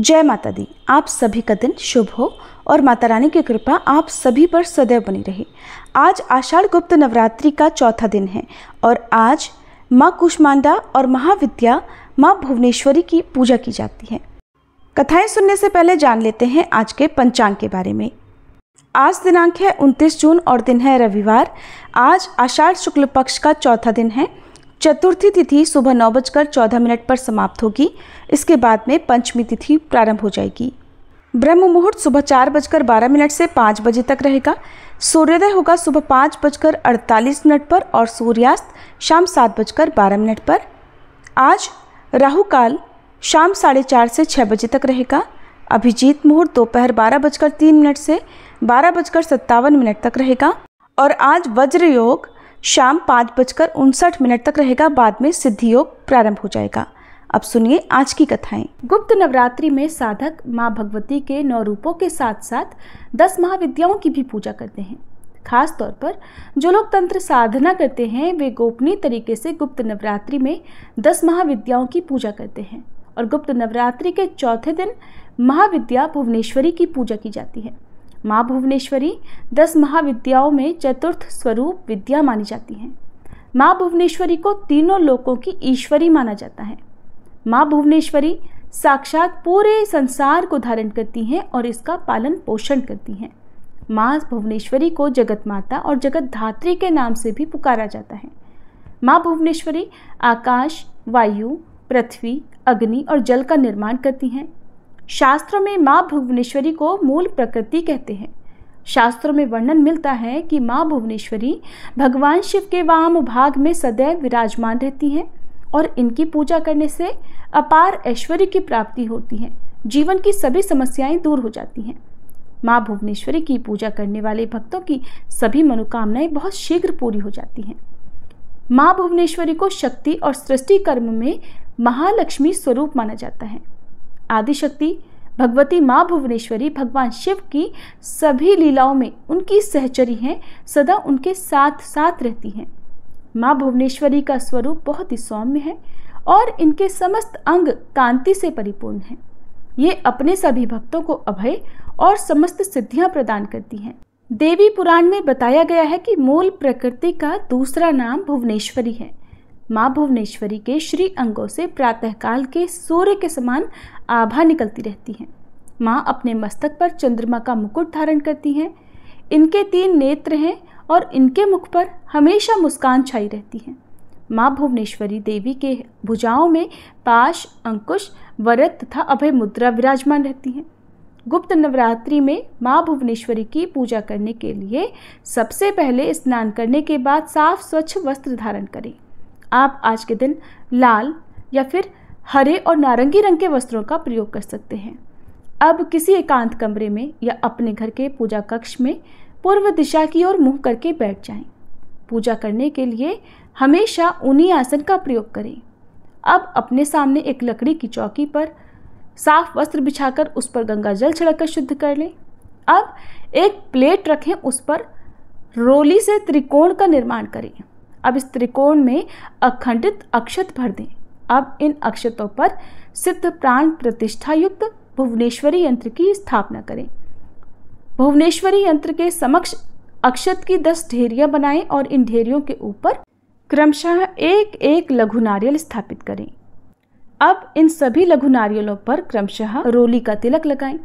जय माता दी। आप सभी का दिन शुभ हो और माता रानी की कृपा आप सभी पर सदैव बनी रहे। आज आषाढ़ गुप्त नवरात्रि का चौथा दिन है और आज माँ कुष्मांडा और महाविद्या माँ भुवनेश्वरी की पूजा की जाती है। कथाएं सुनने से पहले जान लेते हैं आज के पंचांग के बारे में। आज दिनांक है 29 जून और दिन है रविवार। आज आषाढ़ शुक्ल पक्ष का चौथा दिन है। चतुर्थी तिथि सुबह 9:14 पर समाप्त होगी। इसके बाद में पंचमी तिथि प्रारंभ हो जाएगी। ब्रह्म मुहूर्त सुबह 4:12 से 5 बजे तक रहेगा। सूर्योदय होगा सुबह 5:48 पर और सूर्यास्त शाम 7:12 पर। आज राहु काल शाम 4:30 से 6 बजे तक रहेगा। अभिजीत मुहूर्त दोपहर 12:03 से 12:57 तक रहेगा और आज वज्र योग शाम 5:59 तक रहेगा। बाद में सिद्धि योग प्रारंभ हो जाएगा। अब सुनिए आज की कथाएं। गुप्त नवरात्रि में साधक माँ भगवती के 9 रूपों के साथ साथ 10 महाविद्याओं की भी पूजा करते हैं। खास तौर पर जो लोग तंत्र साधना करते हैं वे गोपनीय तरीके से गुप्त नवरात्रि में 10 महाविद्याओं की पूजा करते हैं और गुप्त नवरात्रि के चौथे दिन महाविद्या भुवनेश्वरी की पूजा की जाती है। माँ भुवनेश्वरी 10 महाविद्याओं में चतुर्थ स्वरूप विद्या मानी जाती है। माँ भुवनेश्वरी को तीनों लोकों की ईश्वरी माना जाता है। माँ भुवनेश्वरी साक्षात पूरे संसार को धारण करती हैं और इसका पालन पोषण करती हैं। माँ भुवनेश्वरी को जगत माता और जगत धात्री के नाम से भी पुकारा जाता है। माँ भुवनेश्वरी आकाश, वायु, पृथ्वी, अग्नि और जल का निर्माण करती हैं। शास्त्रों में माँ भुवनेश्वरी को मूल प्रकृति कहते हैं। शास्त्रों में वर्णन मिलता है कि माँ भुवनेश्वरी भगवान शिव के वाम भाग में सदैव विराजमान रहती हैं और इनकी पूजा करने से अपार ऐश्वर्य की प्राप्ति होती है। जीवन की सभी समस्याएं दूर हो जाती हैं। माँ भुवनेश्वरी की पूजा करने वाले भक्तों की सभी मनोकामनाएं बहुत शीघ्र पूरी हो जाती हैं। माँ भुवनेश्वरी को शक्ति और सृष्टि कर्म में महालक्ष्मी स्वरूप माना जाता है। आदिशक्ति भगवती माँ भुवनेश्वरी भगवान शिव की सभी लीलाओं में उनकी सहचरी हैं, सदा उनके साथ साथ रहती हैं। माँ भुवनेश्वरी का स्वरूप बहुत ही सौम्य है और इनके समस्त अंग कांति से परिपूर्ण हैं। ये अपने सभी भक्तों को अभय और समस्त सिद्धियां प्रदान करती हैं। देवी पुराण में बताया गया है कि मूल प्रकृति का दूसरा नाम भुवनेश्वरी है। माँ भुवनेश्वरी के श्री अंगों से प्रातःकाल के सूर्य के समान आभा निकलती रहती हैं। माँ अपने मस्तक पर चंद्रमा का मुकुट धारण करती हैं। इनके 3 नेत्र हैं और इनके मुख पर हमेशा मुस्कान छाई रहती है। माँ भुवनेश्वरी देवी के भुजाओं में पाश, अंकुश, वरद तथा अभय मुद्रा विराजमान रहती हैं। गुप्त नवरात्रि में माँ भुवनेश्वरी की पूजा करने के लिए सबसे पहले स्नान करने के बाद साफ स्वच्छ वस्त्र धारण करें। आप आज के दिन लाल या फिर हरे और नारंगी रंग के वस्त्रों का प्रयोग कर सकते हैं। अब किसी एकांत कमरे में या अपने घर के पूजा कक्ष में पूर्व दिशा की ओर मुंह करके बैठ जाएं। पूजा करने के लिए हमेशा ऊनी आसन का प्रयोग करें। अब अपने सामने एक लकड़ी की चौकी पर साफ वस्त्र बिछाकर उस पर गंगा जल छिड़ककर शुद्ध कर लें। अब एक प्लेट रखें, उस पर रोली से त्रिकोण का निर्माण करें। अब इस त्रिकोण में अखंडित अक्षत भर दें। अब इन अक्षतों पर सिद्ध प्राण प्रतिष्ठा युक्त भुवनेश्वरी यंत्र की स्थापना करें। भुवनेश्वरी यंत्र के समक्ष अक्षत की 10 ढेरियां बनाएं और इन ढेरियों के ऊपर क्रमशः एक लघु नारियल स्थापित करें। अब इन सभी लघु नारियलों पर क्रमशः रोली का तिलक लगाएं।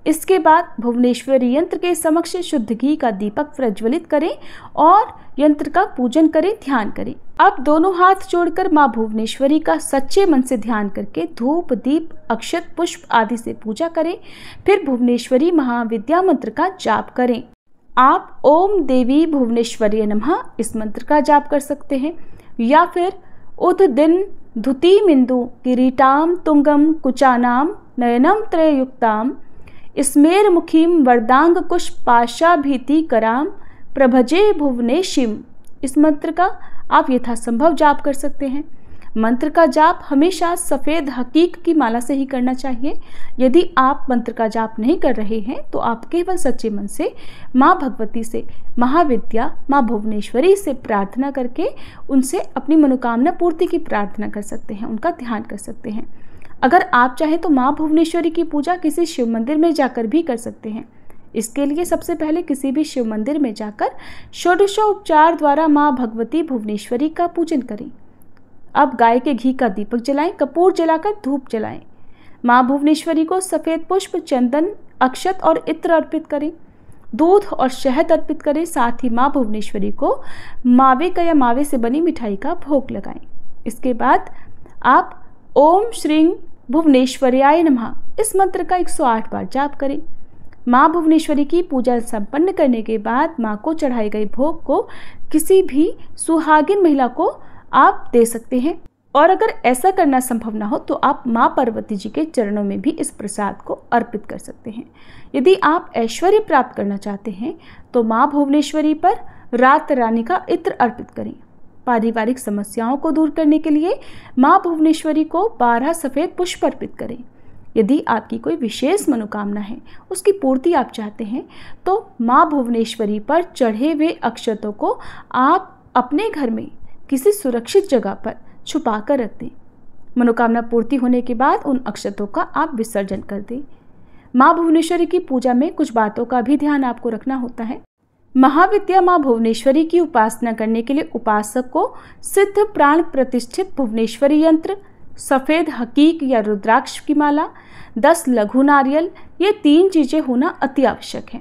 इसके बाद भुवनेश्वरी यंत्र के समक्ष शुद्ध घी का दीपक प्रज्वलित करें और यंत्र का पूजन करें, ध्यान करें। अब दोनों हाथ जोड़कर माँ भुवनेश्वरी का सच्चे मन से ध्यान करके धूप, दीप, अक्षत, पुष्प आदि से पूजा करें। फिर भुवनेश्वरी महाविद्या मंत्र का जाप करें। आप ओम देवी भुवनेश्वरी नमः इस मंत्र का जाप कर सकते हैं या फिर उद दिन धुतिमिंदु किरीटाम तुंगम कुचानाम नयनम त्रययुक्ताम स्मेर मुखीम वरदांग कुश पाशा भीति कराम प्रभजे भुवनेशिम इस मंत्र का आप यथासंभव जाप कर सकते हैं। मंत्र का जाप हमेशा सफ़ेद हकीक की माला से ही करना चाहिए। यदि आप मंत्र का जाप नहीं कर रहे हैं तो आप केवल सच्चे मन से माँ भगवती से, महाविद्या माँ भुवनेश्वरी से प्रार्थना करके उनसे अपनी मनोकामना पूर्ति की प्रार्थना कर सकते हैं, उनका ध्यान कर सकते हैं। अगर आप चाहें तो माँ भुवनेश्वरी की पूजा किसी शिव मंदिर में जाकर भी कर सकते हैं। इसके लिए सबसे पहले किसी भी शिव मंदिर में जाकर षोडशोपचार द्वारा माँ भगवती भुवनेश्वरी का पूजन करें। अब गाय के घी का दीपक जलाएं, कपूर जलाकर धूप जलाएं। माँ भुवनेश्वरी को सफ़ेद पुष्प, चंदन, अक्षत और इत्र अर्पित करें। दूध और शहद अर्पित करें। साथ ही माँ भुवनेश्वरी को मावे का या मावे से बनी मिठाई का भोग लगाएं। इसके बाद आप ओम श्रीं भुवनेश्वर्याय नमः इस मंत्र का 108 बार जाप करें। माँ भुवनेश्वरी की पूजा संपन्न करने के बाद माँ को चढ़ाए गए भोग को किसी भी सुहागिन महिला को आप दे सकते हैं, और अगर ऐसा करना संभव ना हो तो आप माँ पार्वती जी के चरणों में भी इस प्रसाद को अर्पित कर सकते हैं। यदि आप ऐश्वर्य प्राप्त करना चाहते हैं तो माँ भुवनेश्वरी पर रात रानी का इत्र अर्पित करें। पारिवारिक समस्याओं को दूर करने के लिए माँ भुवनेश्वरी को 12 सफ़ेद पुष्प अर्पित करें। यदि आपकी कोई विशेष मनोकामना है, उसकी पूर्ति आप चाहते हैं, तो माँ भुवनेश्वरी पर चढ़े हुए अक्षतों को आप अपने घर में किसी सुरक्षित जगह पर छुपा कर रख दें। मनोकामना पूर्ति होने के बाद उन अक्षतों का आप विसर्जन कर दें। माँ भुवनेश्वरी की पूजा में कुछ बातों का भी ध्यान आपको रखना होता है। महाविद्या माँ भुवनेश्वरी की उपासना करने के लिए उपासक को सिद्ध प्राण प्रतिष्ठित भुवनेश्वरी यंत्र, सफ़ेद हकीक या रुद्राक्ष की माला, 10 लघु नारियल, ये 3 चीज़ें होना अति आवश्यक है।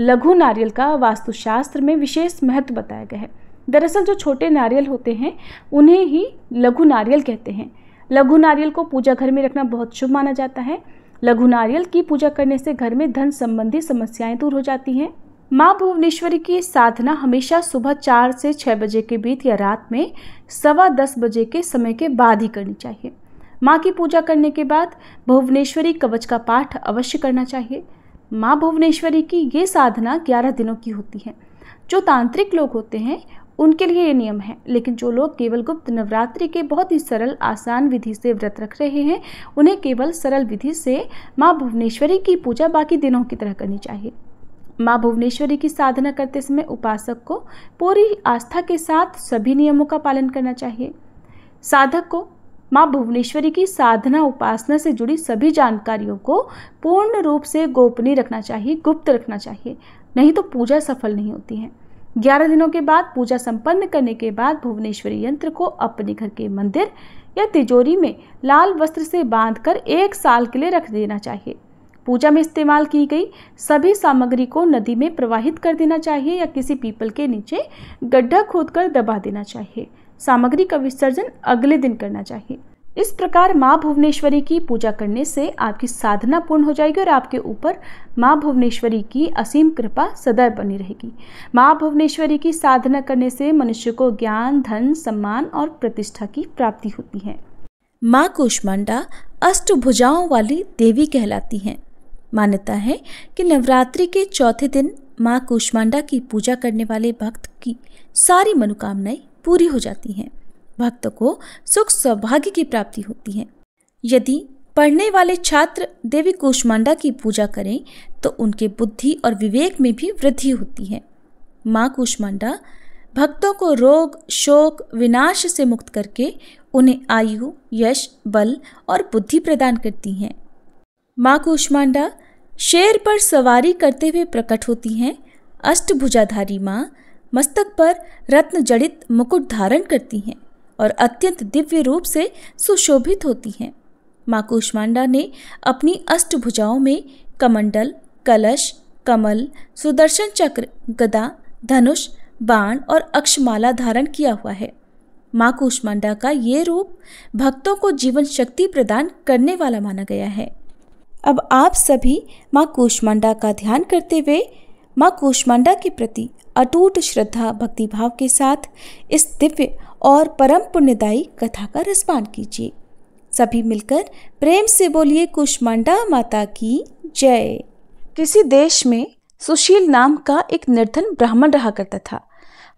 लघु नारियल का वास्तुशास्त्र में विशेष महत्व बताया गया है। दरअसल जो छोटे नारियल होते हैं उन्हें ही लघु नारियल कहते हैं। लघु नारियल को पूजा घर में रखना बहुत शुभ माना जाता है। लघु नारियल की पूजा करने से घर में धन संबंधी समस्याएं दूर हो जाती हैं। माँ भुवनेश्वरी की साधना हमेशा सुबह 4 से 6 बजे के बीच या रात में 10:15 बजे के समय के बाद ही करनी चाहिए। माँ की पूजा करने के बाद भुवनेश्वरी कवच का पाठ अवश्य करना चाहिए। माँ भुवनेश्वरी की ये साधना 11 दिनों की होती है। जो तांत्रिक लोग होते हैं उनके लिए ये नियम है, लेकिन जो लोग केवल गुप्त नवरात्रि के बहुत ही सरल आसान विधि से व्रत रख रहे हैं, उन्हें केवल सरल विधि से माँ भुवनेश्वरी की पूजा बाकी दिनों की तरह करनी चाहिए। माँ भुवनेश्वरी की साधना करते समय उपासक को पूरी आस्था के साथ सभी नियमों का पालन करना चाहिए। साधक को माँ भुवनेश्वरी की साधना उपासना से जुड़ी सभी जानकारियों को पूर्ण रूप से गोपनीय रखना चाहिए, गुप्त रखना चाहिए, नहीं तो पूजा सफल नहीं होती है। 11 दिनों के बाद पूजा संपन्न करने के बाद भुवनेश्वरी यंत्र को अपने घर के मंदिर या तिजोरी में लाल वस्त्र से बांधकर 1 साल के लिए रख देना चाहिए। पूजा में इस्तेमाल की गई सभी सामग्री को नदी में प्रवाहित कर देना चाहिए या किसी पीपल के नीचे गड्ढा खोदकर दबा देना चाहिए। सामग्री का विसर्जन अगले दिन करना चाहिए। इस प्रकार माँ भुवनेश्वरी की पूजा करने से आपकी साधना पूर्ण हो जाएगी और आपके ऊपर माँ भुवनेश्वरी की असीम कृपा सदैव बनी रहेगी। माँ भुवनेश्वरी की साधना करने से मनुष्य को ज्ञान, धन, सम्मान और प्रतिष्ठा की प्राप्ति होती है। माँ कूष्मांडा अष्टभुजाओं वाली देवी कहलाती हैं। मान्यता है कि नवरात्रि के चौथे दिन माँ कूष्मांडा की पूजा करने वाले भक्त की सारी मनोकामनाएं पूरी हो जाती हैं। भक्त को सुख सौभाग्य की प्राप्ति होती है। यदि पढ़ने वाले छात्र देवी कूष्मांडा की पूजा करें तो उनके बुद्धि और विवेक में भी वृद्धि होती है। माँ कूष्मांडा भक्तों को रोग, शोक, विनाश से मुक्त करके उन्हें आयु, यश, बल और बुद्धि प्रदान करती हैं। माँ कूष्मांडा शेर पर सवारी करते हुए प्रकट होती हैं। अष्टभुजाधारी माँ मस्तक पर रत्न जड़ित मुकुट धारण करती हैं और अत्यंत दिव्य रूप से सुशोभित होती हैं। माँ कूष्मांडा ने अपनी अष्टभुजाओं में कमंडल, कलश, कमल, सुदर्शन चक्र, गदा, धनुष, बाण और अक्षमाला धारण किया हुआ है। माँ कूष्मांडा का ये रूप भक्तों को जीवन शक्ति प्रदान करने वाला माना गया है। अब आप सभी माँ कूष्मांडा का ध्यान करते हुए माँ कूष्मांडा के प्रति अटूट श्रद्धा भक्तिभाव के साथ इस दिव्य और परम पुण्यदायी कथा का रसपान कीजिए। सभी मिलकर प्रेम से बोलिए कूष्मांडा माता की जय। किसी देश में सुशील नाम का एक निर्धन ब्राह्मण रहा करता था।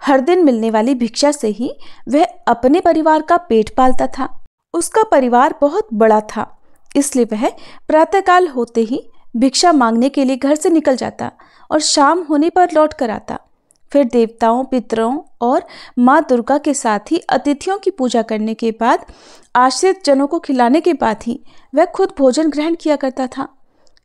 हर दिन मिलने वाली भिक्षा से ही वह अपने परिवार का पेट पालता था। उसका परिवार बहुत बड़ा था, इसलिए वह प्रातःकाल होते ही भिक्षा मांगने के लिए घर से निकल जाता और शाम होने पर लौट कर आता। फिर देवताओं, पितरों और माँ दुर्गा के साथ ही अतिथियों की पूजा करने के बाद, आश्रित जनों को खिलाने के बाद ही वह खुद भोजन ग्रहण किया करता था।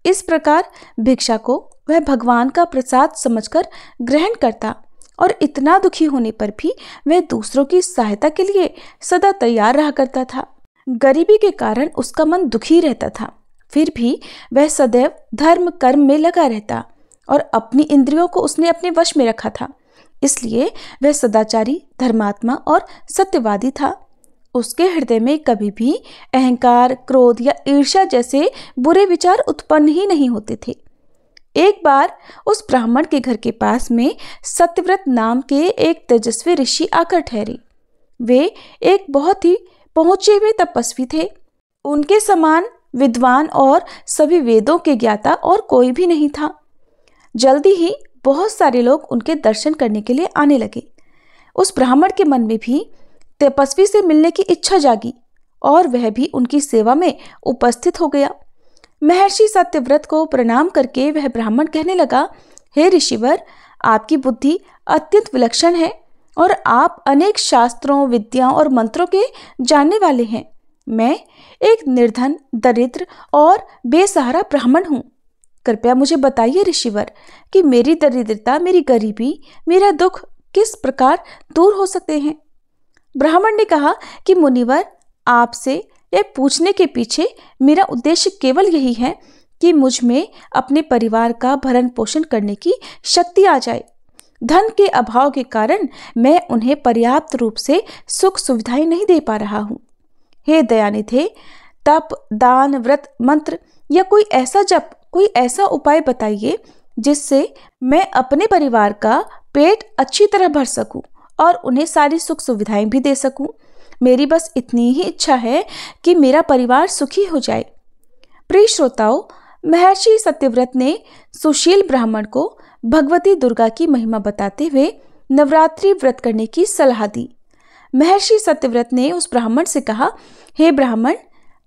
इस प्रकार भिक्षा को वह भगवान का प्रसाद समझकर ग्रहण करता और इतना दुखी होने पर भी वह दूसरों की सहायता के लिए सदा तैयार रहा करता था। गरीबी के कारण उसका मन दुखी रहता था, फिर भी वह सदैव धर्म कर्म में लगा रहता और अपनी इंद्रियों को उसने अपने वश में रखा था। इसलिए वह सदाचारी, धर्मात्मा और सत्यवादी था। उसके हृदय में कभी भी अहंकार, क्रोध या ईर्ष्या जैसे बुरे विचार उत्पन्न ही नहीं होते थे। एक बार उस ब्राह्मण के घर के पास में सत्यव्रत नाम के एक तेजस्वी ऋषि आकर ठहरे। वे एक बहुत ही पहुंचे हुए तपस्वी थे। उनके समान विद्वान और सभी वेदों के ज्ञाता और कोई भी नहीं था। जल्दी ही बहुत सारे लोग उनके दर्शन करने के लिए आने लगे। उस ब्राह्मण के मन में भी तपस्वी से मिलने की इच्छा जागी और वह भी उनकी सेवा में उपस्थित हो गया। महर्षि सत्यव्रत को प्रणाम करके वह ब्राह्मण कहने लगा, हे ऋषिवर, आपकी बुद्धि अत्यंत विलक्षण है और आप अनेक शास्त्रों, विद्याओं और मंत्रों के जानने वाले हैं। मैं एक निर्धन, दरिद्र और बेसहारा ब्राह्मण हूँ। कृपया मुझे बताइए ऋषिवर कि मेरी दरिद्रता, मेरी गरीबी, मेरा दुख किस प्रकार दूर हो सकते हैं। ब्राह्मण ने कहा कि मुनिवर, आपसे यह पूछने के पीछे मेरा उद्देश्य केवल यही है कि मुझ में अपने परिवार का भरण पोषण करने की शक्ति आ जाए। धन के अभाव के कारण मैं उन्हें पर्याप्त रूप से सुख सुविधाएं नहीं दे पा रहा हूँ। हे दयानिधे, तप, दान, व्रत, मंत्र या कोई ऐसा जप, कोई ऐसा उपाय बताइए जिससे मैं अपने परिवार का पेट अच्छी तरह भर सकूं और उन्हें सारी सुख सुविधाएं भी दे सकूं। मेरी बस इतनी ही इच्छा है कि मेरा परिवार सुखी हो जाए। प्रिय श्रोताओं, महर्षि सत्यव्रत ने सुशील ब्राह्मण को भगवती दुर्गा की महिमा बताते हुए नवरात्रि व्रत करने की सलाह दी। महर्षि सत्यव्रत ने उस ब्राह्मण से कहा, हे ब्राह्मण,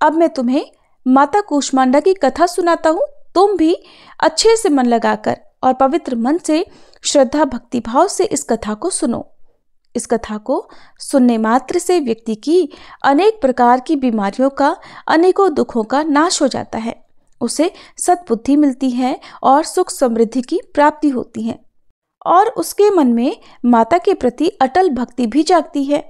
अब मैं तुम्हें माता कूष्मांडा की कथा सुनाता हूँ। तुम भी अच्छे से मन लगाकर और पवित्र मन से, श्रद्धा भक्ति भाव से इस कथा को सुनो। इस कथा को सुनने मात्र से व्यक्ति की अनेक प्रकार की बीमारियों का, अनेकों दुखों का नाश हो जाता है। उसे सद्बुद्धि मिलती है और सुख समृद्धि की प्राप्ति होती है और उसके मन में माता के प्रति अटल भक्ति भी जागती है।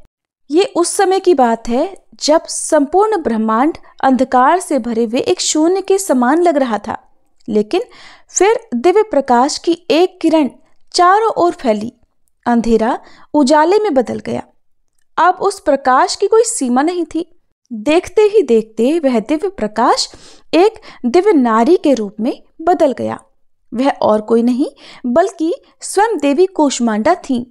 ये उस समय की बात है जब संपूर्ण ब्रह्मांड अंधकार से भरे हुए एक शून्य के समान लग रहा था, लेकिन फिर दिव्य प्रकाश की एक किरण चारों ओर फैली। अंधेरा उजाले में बदल गया। अब उस प्रकाश की कोई सीमा नहीं थी। देखते ही देखते वह दिव्य प्रकाश एक दिव्य नारी के रूप में बदल गया। वह और कोई नहीं बल्कि स्वयं देवी कूष्मांडा थी।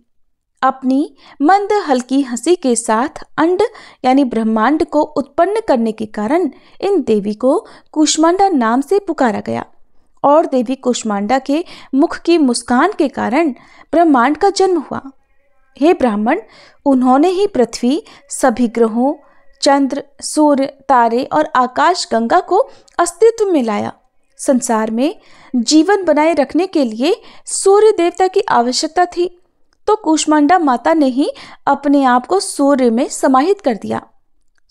अपनी मंद हल्की हंसी के साथ अंड यानी ब्रह्मांड को उत्पन्न करने के कारण इन देवी को कूष्मांडा नाम से पुकारा गया और देवी कूष्मांडा के मुख की मुस्कान के कारण ब्रह्मांड का जन्म हुआ। हे ब्राह्मण, उन्होंने ही पृथ्वी, सभी ग्रहों, चंद्र, सूर्य, तारे और आकाश गंगा को अस्तित्व में लाया। संसार में जीवन बनाए रखने के लिए सूर्य देवता की आवश्यकता थी, तो कूष्मांडा माता ने ही अपने आप को सूर्य में समाहित कर दिया।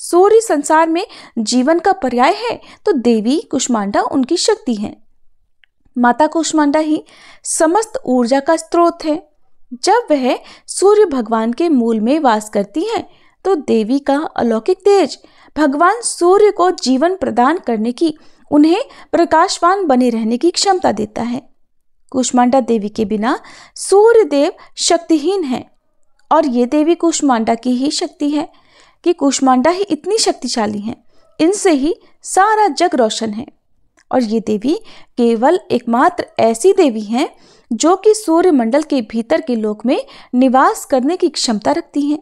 सूर्य संसार में जीवन का पर्याय है, तो देवी कूष्मांडा उनकी शक्ति है। माता कूष्मांडा ही समस्त ऊर्जा का स्रोत है। जब वह सूर्य भगवान के मूल में वास करती हैं, तो देवी का अलौकिक तेज भगवान सूर्य को जीवन प्रदान करने की, उन्हें प्रकाशवान बने रहने की क्षमता देता है। कूष्मांडा देवी के बिना सूर्य देव शक्तिहीन है और ये देवी कूष्मांडा की ही शक्ति है कि कूष्मांडा ही इतनी शक्तिशाली है। इनसे ही सारा जग रोशन है और ये देवी केवल एकमात्र ऐसी देवी हैं जो कि सूर्य मंडल के भीतर के लोक में निवास करने की क्षमता रखती हैं।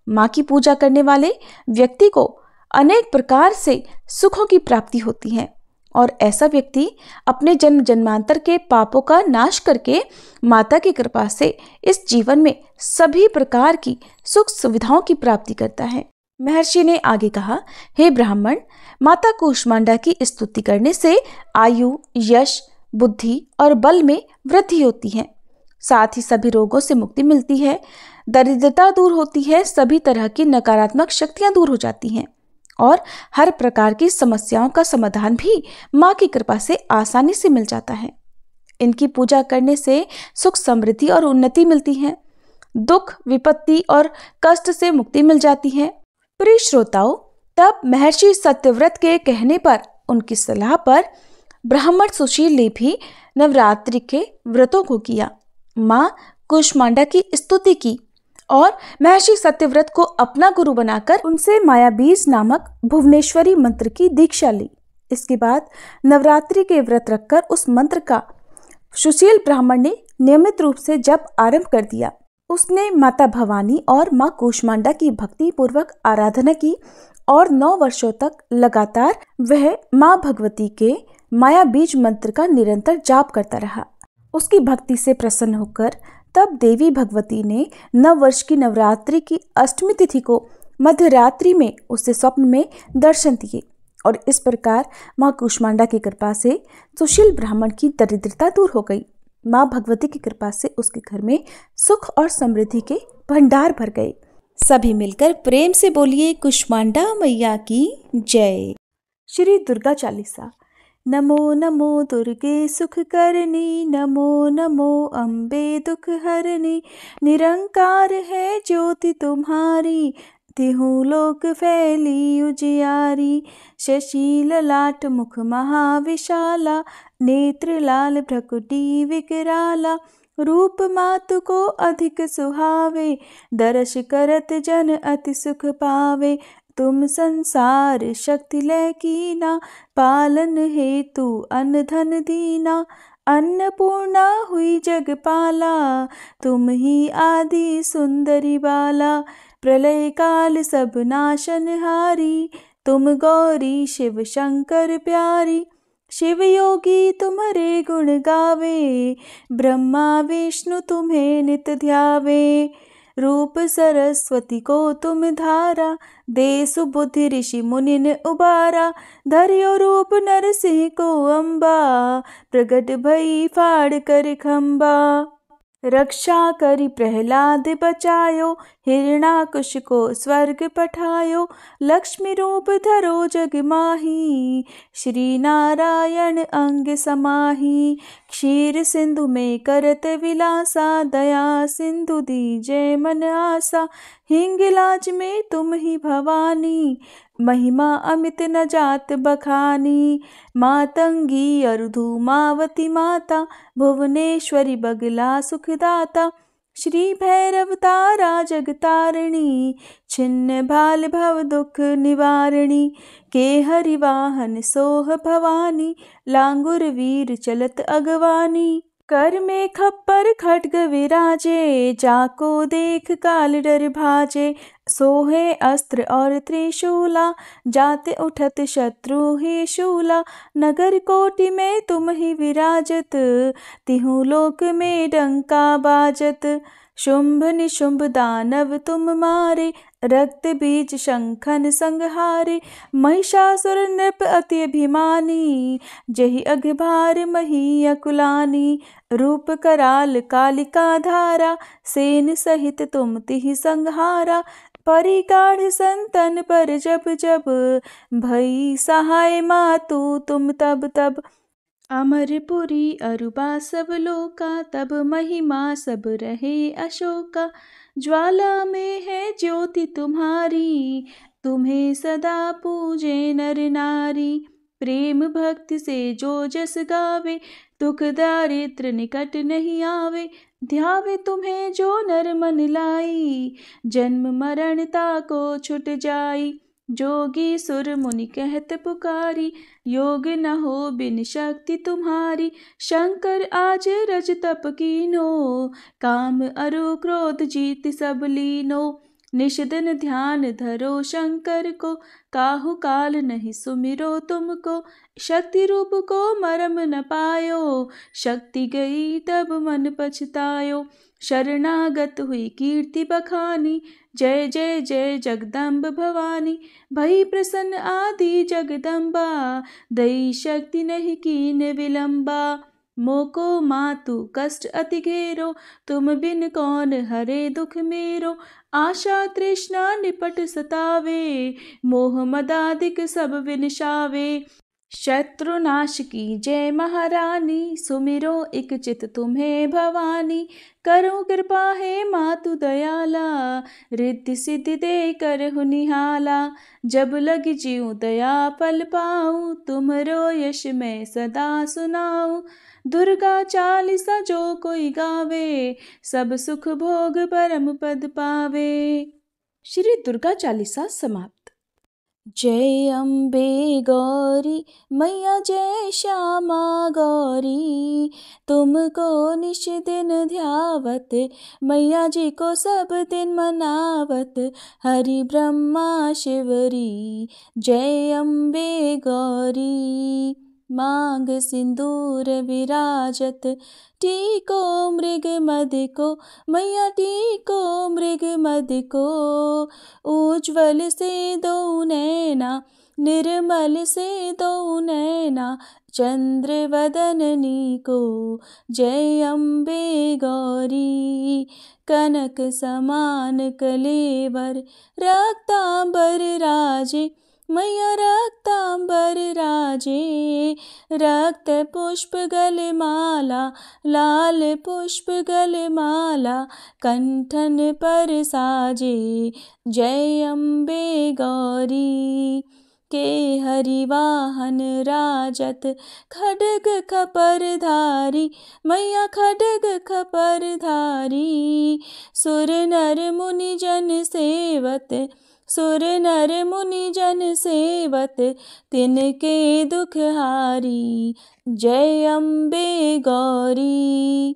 माँ की पूजा करने वाले व्यक्ति को अनेक प्रकार से सुखों की प्राप्ति होती है और ऐसा व्यक्ति अपने जन्म जन्मांतर के पापों का नाश करके माता की कृपा से इस जीवन में सभी प्रकार की सुख सुविधाओं की प्राप्ति करता है। महर्षि ने आगे कहा, हे ब्राह्मण, माता कूष्मांडा की स्तुति करने से आयु, यश, बुद्धि और बल में वृद्धि होती है साथ ही सभी रोगों से मुक्ति मिलती है, दरिद्रता दूर होती है, सभी तरह की नकारात्मक शक्तियां दूर हो जाती हैं और हर प्रकार की समस्याओं का समाधान भी माँ की कृपा से आसानी से मिल जाता है। इनकी पूजा करने से सुख, समृद्धि और उन्नति मिलती है। दुख, विपत्ति और कष्ट से मुक्ति मिल जाती है। प्रिय श्रोताओं, तब महर्षि सत्यव्रत के कहने पर, उनकी सलाह पर ब्राह्मण सुशील ने भी नवरात्रि के व्रतों को किया, माँ कूष्मांडा की स्तुति की और महर्षि सत्यव्रत को अपना गुरु बनाकर उनसे माया बीज नामक भुवनेश्वरी मंत्र की दीक्षा ली। इसके बाद नवरात्रि के व्रत रखकर उस मंत्र का सुशील ब्राह्मण ने नियमित रूप से जप आरंभ कर दिया। उसने माता भवानी और माँ कूष्मांडा की भक्ति पूर्वक आराधना की और 9 वर्षों तक लगातार वह माँ भगवती के माया बीज मंत्र का निरंतर जाप करता रहा। उसकी भक्ति से प्रसन्न होकर तब देवी भगवती ने 9 वर्ष की नवरात्रि की अष्टमी तिथि को मध्यरात्रि में उसे स्वप्न में दर्शन दिए और इस प्रकार माँ कूष्मांडा की कृपा से सुशील ब्राह्मण की दरिद्रता दूर हो गई। माँ भगवती की कृपा से उसके घर में सुख और समृद्धि के भंडार भर गए। सभी मिलकर प्रेम से बोलिए कूष्मांडा मैया की जय। श्री दुर्गा चालीसा। नमो नमो दुर्गे सुख करनी, नमो नमो अम्बे दुख हरनी, निरंकार है ज्योति तुम्हारी, तिहु लोक फैली उजियारी, शशि ललाट मुख महाविशाला, नेत्र लाल भ्रकुटी विकराला, रूप मातु को अधिक सुहावे, दर्श करत जन अति सुख पावे, तुम संसार शक्ति लय कीना, पालन हेतु अन्न धन दीना, अन्नपूर्णा हुई जगपाला, तुम ही आदि सुंदरी बाला, प्रलय काल सब नाशनहारी, तुम गौरी शिव शंकर प्यारी, शिव योगी तुम्हारे गुण गावे, ब्रह्मा विष्णु तुम्हें नित ध्यावे, रूप सरस्वती को तुम धारा, दे सुबुद्धि ऋषि मुनिन उबारा, धर्यो रूप नरसिंह को अम्बा, प्रगट भई फाड़ कर खम्बा, रक्षा करी प्रहलाद बचायो, हिरणाकुश को स्वर्ग पठायो, लक्ष्मी रूप धरो जग माही, श्री नारायण अंग समाही, क्षीर सिंधु में करत विलासा, दया सिंधु दीजय मन आसा, हिंगलाज में तुम ही भवानी, महिमा अमित न जात बखानी, मातंगी अरुधु मावती माता, भुवनेश्वरी बगला सुखदाता, श्री भैरव तारा जगतारिणी, छिन्न भाल भव दुख निवारिणी, के हरिवाहन सोह भवानी, लांगुर वीर चलत अगवानी, कर में खप्पर खड्ग विराजे, जाको देख काल डर भाजे, सोहे अस्त्र और त्रिशूला, जाते उठत शत्रु ही शूला, नगर कोटि में तुम ही विराजत, तिहु लोक में डंका बाजत, शुंभ निशुंभ दानव तुम मारे, रक्त बीज शंखन संहारे, महिषासुर नृप अति अभिमानी, जहि अघभार मही अकुलानी, रूप कराल कालिका धारा, सेन सहित तुम तिहि संहारा, परिगाढ़ संतन पर जब जब, भई सहाय मातु तुम तब तब, अमरपुरी अरुबा सब लोका, तब महिमा सब रहे अशोका, ज्वाला में है ज्योति तुम्हारी, तुम्हें सदा पूजे नर नारी, प्रेम भक्ति से जो जस गावे, दुख दारिद्र निकट नहीं आवे, ध्यावे तुम्हें जो नर मन लाई, जन्म मरण ताको छुट जाई, जोगी सुर मुनि कहत पुकारी, योग न हो बिन शक्ति तुम्हारी, शंकर आज रज तप कीनो, काम अरु क्रोध जीत सब लीनो, निषदन ध्यान धरो शंकर को, काहु काल नहीं सुमिरो तुमको, शक्ति रूप को मरम न पायो, शक्ति गई तब मन पछतायो, शरणागत हुई कीर्ति बखानी, जय जय जय जगदम्ब भवानी, भई प्रसन्न आदि जगदम्बा, दई शक्ति नहीं कीन विलंबा, मोको मातु कष्ट अति घेरो, तुम बिन कौन हरे दुख मेरो। आशा तृष्णा निपट सतावे, मोह मदाधिक सब विनशावे। शत्रुनाश की जय महारानी, सुमिरो इक चित तुम्हें भवानी। करो कृपा है मातु दयाला, रिद्धि सिद्धि दे करहु निहाला। जब लग जीऊँ दया फल पाऊँ, तुमरो यश मैं सदा सुनाऊँ। दुर्गा चालीसा जो कोई गावे, सब सुख भोग परम पद पावे। श्री दुर्गा चालीसा समाप्त। जय अम्बे गौरी मैया जय श्यामा गौरी, तुमको निश दिन ध्यावत, मैया जी को सब दिन मनावत। हरि ब्रह्मा शिवरी जय अम्बे गौरी, मांग सिंदूर विराजत, टीको मृग मद को, मैया टीको मृग मद को। उज्ज्वल से दो नैना, निर्मल से दो नैना, चंद्र वदननी को। जय अम्बे गौरी, कनक समान कलेवर, रक्तांबर राजे, मैया रक्तांबर राजे। रक्त पुष्प गलमाला, लाल पुष्प गलमाला, कंठन पर साजे। जय अम्बे गौरी, के हरिवाहन राजत, खड्ग खपर धारी, मैया खड्ग खपर धारी। सुर नर मुनि जन सेवत, सुर नर मुनि जन सेवत, तिनके दुख हारी। जय अम्बे गौरी,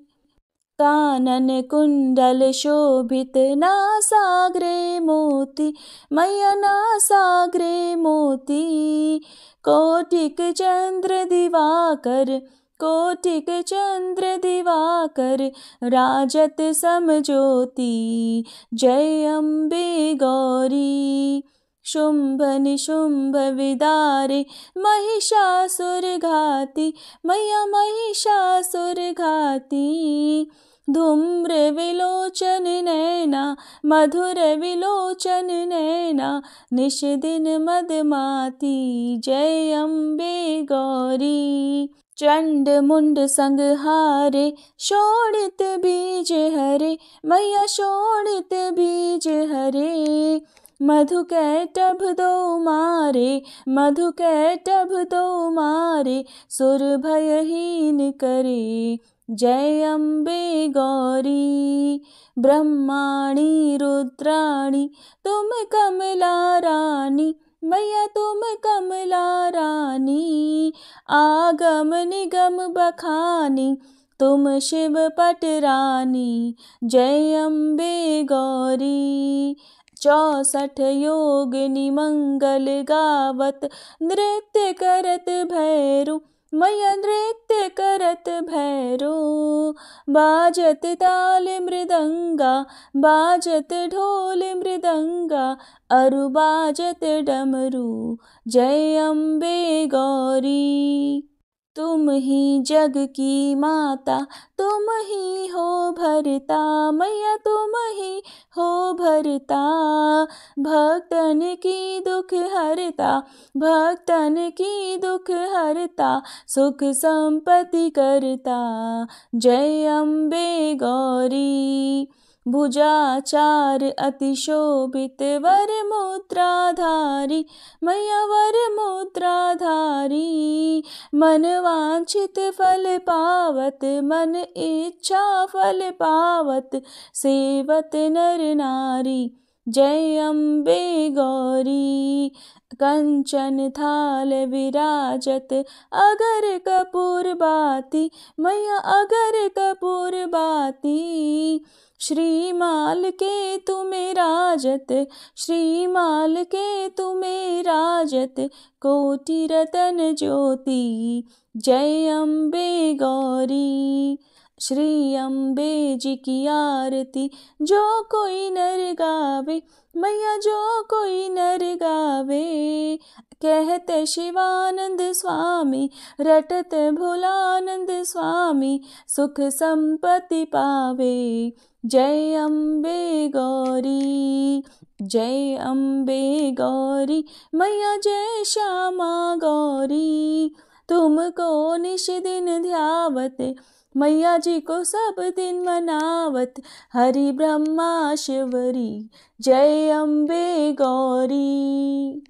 कानन कुंडल शोभित, नासाग्रे मोती, मैया नासाग्रे मोती। कोटिक चंद्र दिवाकर, कोटिक चंद्र दिवाकर, राजत समज्योति। जय अम्बे गौरी, शुंभ निशुंभ विदारे, महिषासुर घाती, मैया महिषासुर घाती। धूम्र विलोचन नैना, मधुर विलोचन नैना, निश दिन मदमाती। जय अम्बे गौरी, चंड मुंड संहारे, शोणित बीज हरे, मैया शोणित बीज हरे। मधु कैटभ दो मारे, मधु कैटभ दो मारे, सुर भयहीन करे। जय अम्बे गौरी, ब्रह्माणी रुद्राणी, तुम कमला रानी, मैया तुम कमला रानी। आगम निगम बखानी, तुम शिव पट रानी। जय अम्बे गौरी, 64 योगिनी मंगल गावत, नृत्य करत भैरू, मैया नृत्य करत भैरू। बाजत ताल मृदंगा, बाजत ढोल मृदंगा, अरु बाजत डमरू। जय अम्बे गौरी, तुम ही जग की माता, तुम ही हो भरता, मैया तुम ही हो भरता। भक्तन की दुख हरता, भक्तन की दुख हरता, सुख संपत्ति करता। जय अम्बे गौरी, भुजाचार अति शोभित, वर मुद्राधारी, मैया वर मुद्राधारी। मन वांछित फल पावत, मन इच्छा फल पावत, सेवत नर नारी। जय अम्बे गौरी, कंचन थाल विराजत, अगर कपूर बाती, मैया अगर कपूर बाती। श्रीमाल के तुम्हें राजत, श्रीमाल के तुम्हें राजत, कोटि रतन ज्योति। जय अम्बे गौरी, श्री अम्बे जी की आरती, जो कोई नर गावे, मैया जो कोई नर गावे। कहते शिवानंद स्वामी, रटते भोलानंद स्वामी, सुख संपत्ति पावे। जय अम्बे गौरी, जय अम्बे गौरी, मैया जय श्यामा गौरी। तुमको निश दिन ध्यावत, मैया जी को सब दिन मनावत, हरि ब्रह्मा शिवरी, जय अम्बे गौरी।